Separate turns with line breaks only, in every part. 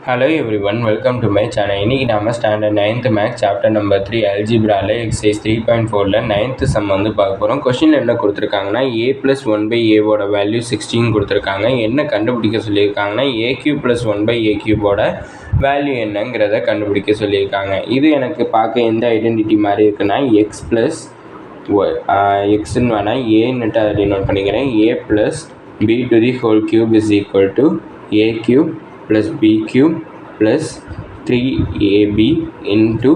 Hello everyone, welcome to my channel. இன்னைக்கு நாம standard 9th maths chapter number 3 அல்ஜிப்ரால exercise 3.4ல 9th சம் வந்து பார்க்க போகிறோம். கொஸ்டின் என்ன கொடுத்துருக்காங்கன்னா a + 1/a ஓட வேல்யூ 16 கொடுத்துருக்காங்க. என்ன கண்டுபிடிக்க சொல்லியிருக்காங்கன்னா a³ + 1/a³ ஓட வேல்யூ என்னங்கிறத கண்டுபிடிக்க சொல்லியிருக்காங்க. இது எனக்கு பார்க்க எந்த ஐடென்டிட்டி மாதிரி இருக்குன்னா x + xன்னு வேணால் ஏன்னுட்டு அதில் நோட் பண்ணிக்கிறேன். a + b⁴ = a³ plus b³ plus 3ab into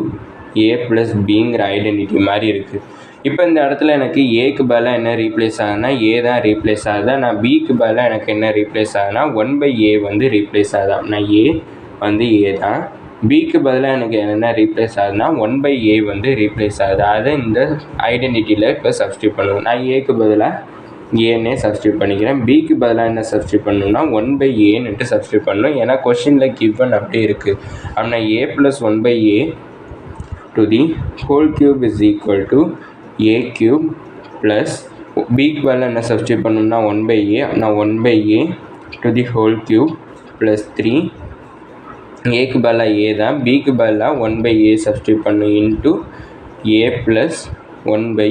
a plus bங்கிற ஐடென்டிட்டி மாதிரி இருக்குது. இப்போ இந்த இடத்துல எனக்கு ஏக்கு பதிலாக என்ன ரீப்ளேஸ் ஆகுதுன்னா ஏ தான் ரீப்ளேஸ் ஆகுதா, நான் பிக்கு பதிலாக எனக்கு என்ன ரீப்ளேஸ் ஆகுதுன்னா 1/a வந்து ரீப்ளேஸ் ஆகுதா. நான் ஏ வந்து ஏ தான், பிக்கு பதிலாக எனக்கு என்ன ரீப்ளேஸ் ஆகுதுன்னா 1/a வந்து ரீப்ளேஸ் ஆகுது. அதை இந்த ஐடென்டிட்டியில் இப்போ சப்ஸ்டியூட் பண்ணுவேன். நான் ஏக்கு பதிலாக ஏன்னே சப்ஸ்டியூட் பண்ணிக்கிறேன், பிக்கு பதிலாக என்ன சப்ஸ்டியூட் பண்ணணும்னா 1/aன்னுட்டு சப்ஸ்டியூட் பண்ணணும். ஏன்னா கொஸ்டினில் கிவன் அப்படியே இருக்குது. அப்படின்னா a + 1/a to the whole cube is equal to a³ plus பிக்கு பதிலாக என்ன சப்ஸ்டியூட் பண்ணணும்னா 1/a, அப்படின்னா 1/a to the whole cube plus 3, ஏக்கு பதிலாக a தான், பிக்கு பதிலாக 1/a சப்ஸ்டியூட் பண்ணணும் இன்ட்டு a + 1/a,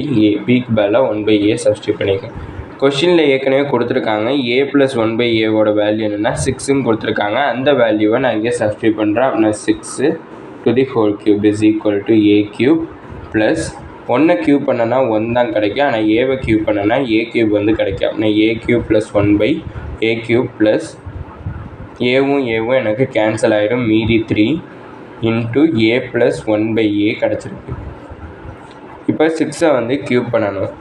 பிக்கு பதிலாக 1/a சப்ஸ்டியூட் பண்ணிக்கேன். கொஷினில் ஏற்கனவே கொடுத்துருக்காங்க a + 1/a ஓட வேல்யூ என்னென்னா 6ன்னு கொடுத்துருக்காங்க. அந்த வேல்யூவை நான் இங்கே சப்ஸ்டியூட் பண்ணுறேன். அப்படின்னா 6 to the whole cube is equal to a³ plus 1 cube பண்ணனா 1 தான் கிடைக்கும், ஆனால் ஏவை க்யூப் பண்ணனா a³ வந்து கிடைக்கும். அப்படின்னா a³ + 1/a³ ப்ளஸ் ஏவும் எனக்கு கேன்சல் ஆகிடும், மீதி 3 இன்ட்டு a + 1/a கிடச்சிருக்கு. இப்போ 6ஐ வந்து க்யூப் பண்ணணும்.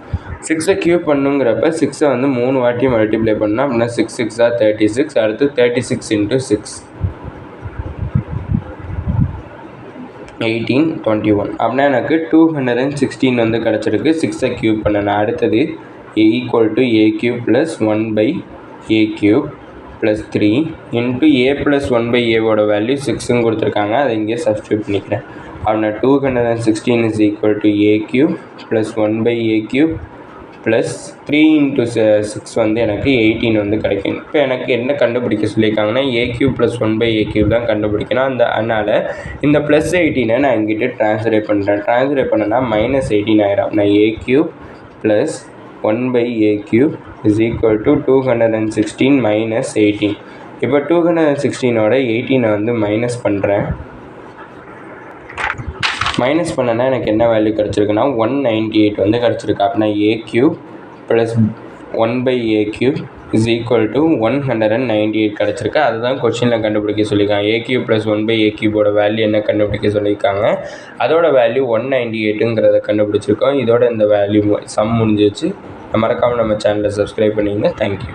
6ஐ க்யூப் பண்ணுங்கிறப்ப 6ஐ வந்து 3 வாட்டி மல்டிப்ளை பண்ணணும். அப்படின்னா 6 × 6 = 36, அடுத்து 36 × 6 18 21, அப்படின்னா எனக்கு 216 வந்து கிடச்சிருக்கு. 6ஐ க்யூப் பண்ணணும். அடுத்தது = a³ + 1/a³ plus 3 into a + 1/a ஓட வேல்யூ 6ன்னு கொடுத்துருக்காங்க. அதை இங்கே சப்ஸ்டியூட் பண்ணிக்கிறேன். அப்படின்னா 216 is equal to a³ + 1/a³ plus 3 × 6 வந்து எனக்கு 18 வந்து கிடைக்கும். இப்போ எனக்கு என்ன கண்டுபிடிக்க சொல்லியிருக்காங்கன்னா a³ + 1/a³ தான் கண்டுபிடிக்கணும். அதனால் இந்த ப்ளஸ் 18ஐ நான் இங்கிட்ட ட்ரான்ஸ்லேட் பண்ணுறேன். ட்ரான்ஸ்லேட் பண்ணனா -18 ஆயிரும். நான் a³ + 1/a³ is equal to 216 - 18. இப்போ 216ஓட 18ஐ வந்து மைனஸ் பண்ணுறேன். மைனஸ் பண்ணனா எனக்கு என்ன வேல்யூ கிடச்சிருக்குன்னா 198 வந்து கிடச்சிருக்கு. அப்படின்னா a³ + 1/a³ is equal to 198 கிடச்சிருக்கு. அதுதான் கொஸ்டினில் கண்டுபிடிக்க சொல்லியிருக்காங்க. a³ + 1/a³ ஓட வேல்யூ என்ன கண்டுபிடிக்க சொல்லியிருக்காங்க, அதோட வேல்யூ 198ங்கிறத கண்டுபிடிச்சிருக்கோம். இதோட இந்த வேல்யூ சம் முடிஞ்சிச்சு. மறக்காமல் நம்ம சேனலை சப்ஸ்கிரைப் பண்ணிங்க. தேங்க்யூ.